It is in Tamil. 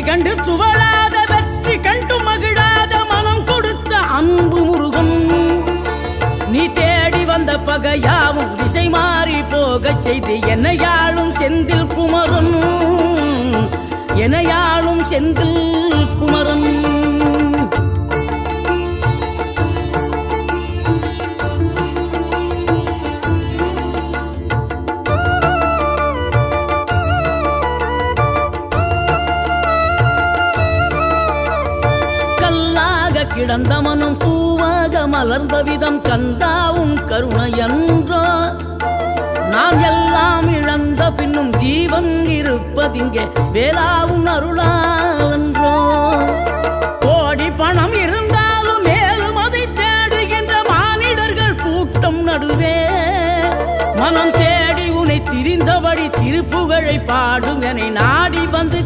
கண்டு சுவழாத வெற்றி கண்டு மகிழாத மனம் கொடுத்த அன்பு முருகன். நீ தேடி வந்த பகையாவும் திசை மாறி போகச் செய்து என்னையாளும் செந்தில் குமரன், என்னையாளும் செந்தில் குமரன். கிடந்த மனம் பூவாக மலர்ந்த விதம் கந்தாவும் கருணையன்றோ. நாம் எல்லாம் இழந்த பின்னும் ஜீவன் இருப்பதிங்கே வேளாவும் அருளாவன்றோ. கோடி பணம் இருந்தாலும் மேலும் அதை தேடுகின்ற மானிடர்கள் கூட்டம் நடுவே மனம் தேடி உனை திரிந்தபடி திருப்புகழை பாடும் என நாடி வந்து